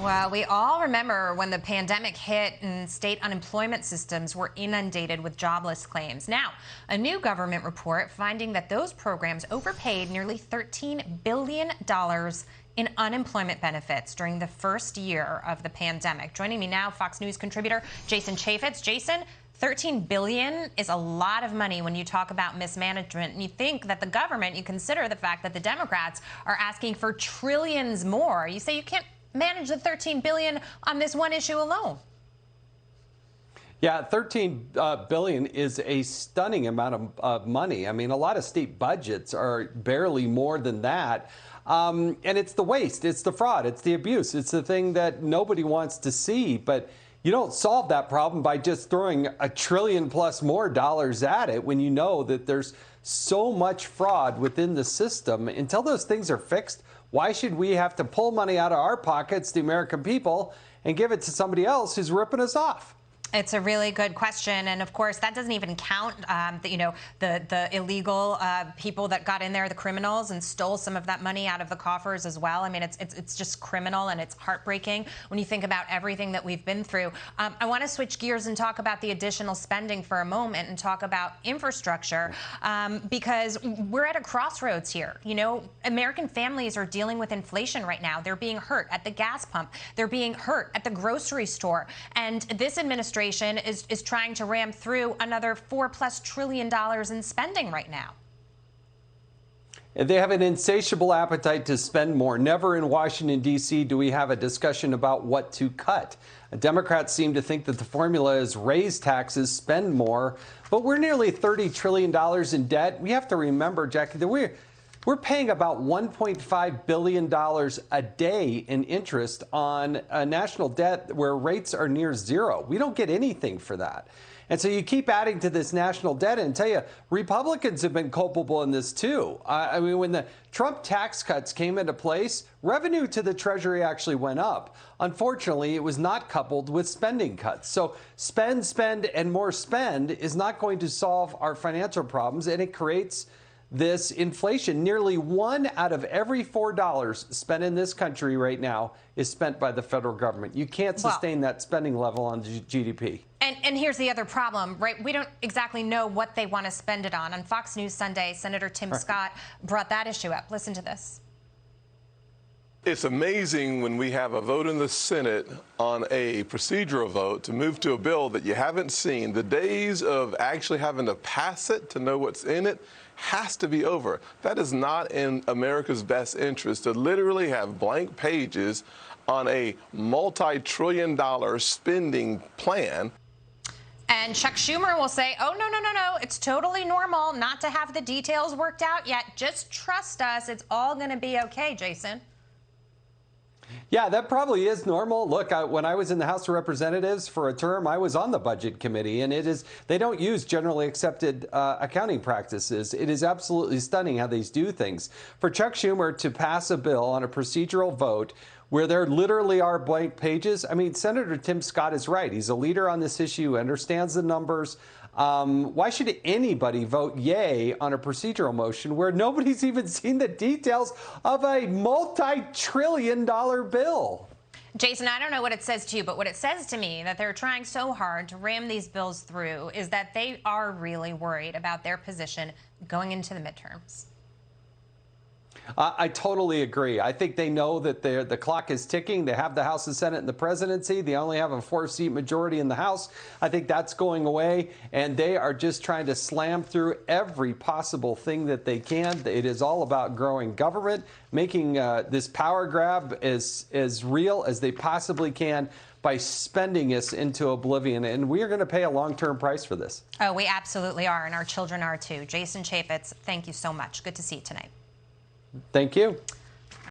Well, we all remember when the pandemic hit and state unemployment systems were inundated with jobless claims. Now, a new government report finding that those programs overpaid nearly $13 billion in unemployment benefits during the first year of the pandemic. Joining me now, Fox News contributor Jason Chaffetz. Jason, $13 billion is a lot of money when you talk about mismanagement. And you think that the government, you consider the fact that the Democrats are asking for trillions more. You say you can't manage the $13 billion on this one issue alone. Yeah, $13 billion is a stunning amount of money. I mean, a lot of state budgets are barely more than that. And it's the waste, it's the fraud, it's the abuse. It's the thing that nobody wants to see. But you don't solve that problem by just throwing $1 trillion plus more dollars at it when you know that there's so much fraud within the system. Until those things are fixed, why should we have to pull money out of our pockets, the American people, and give it to somebody else who's ripping us off? It's a really good question, and of course, that doesn't even count, the illegal people that got in there, the criminals, and stole some of that money out of the coffers as well. I mean, it's just criminal, and it's heartbreaking when you think about everything that we've been through. I want to switch gears and talk about the additional spending for a moment, and talk about infrastructure, because we're at a crossroads here. You know, American families are dealing with inflation right now. They're being hurt at the gas pump. They're being hurt at the grocery store, and this administration is trying to ram through another $4+ trillion in spending right now. And they have an insatiable appetite to spend more. Never in Washington, D.C. do we have a discussion about what to cut. Democrats seem to think that the formula is raise taxes, spend more, but we're nearly $30 trillion in debt. We have to remember, Jackie, that we're paying about $1.5 billion a day in interest on a national debt where rates are near zero. We don't get anything for that. And so you keep adding to this national debt, and tell you, Republicans have been culpable in this too. I mean, when the Trump tax cuts came into place, revenue to the Treasury actually went up. Unfortunately, it was not coupled with spending cuts. So spend, and more spend is not going to solve our financial problems, and it creates this inflation. Nearly 1 out of every $4 spent in this country right now is spent by the federal government. You can't sustain that spending level on GDP. And here's the other problem, right? We don't exactly know what they want to spend it on. On Fox News Sunday, Senator Tim Scott brought that issue up. Listen to this. It's amazing when we have a vote in the Senate on a procedural vote to move to a bill that you haven't seen. The days of actually having to pass it to know what's in it has to be over. That is not in America's best interest to literally have blank pages on a multi-trillion-dollar spending plan. And Chuck Schumer will say, oh, no, it's totally normal not to have the details worked out yet. Just trust us. It's all going to be okay, Jason. Yeah, that probably is normal. Look, when I was in the House of Representatives for a term, I was on the Budget Committee, and they don't use generally accepted accounting practices. It is absolutely stunning how they do things. For Chuck Schumer to pass a bill on a procedural vote where there literally are blank pages, I mean, Senator Tim Scott is right. He's a leader on this issue, understands the numbers. Why should anybody vote yay on a procedural motion where nobody's even seen the details of a multi-trillion-dollar bill? Jason, I don't know what it says to you, but what it says to me that they're trying so hard to ram these bills through is that they are really worried about their position going into the midterms. I totally agree. I think they know that the clock is ticking. They have the House, the Senate, and the presidency. They only have a 4-seat majority in the House. I think that's going away, and they are just trying to slam through every possible thing that they can. It is all about growing government, making this power grab as real as they possibly can by spending us into oblivion. And we are going to pay a long-term price for this. Oh, we absolutely are, and our children are too. Jason Chaffetz, thank you so much. Good to see you tonight. Thank you.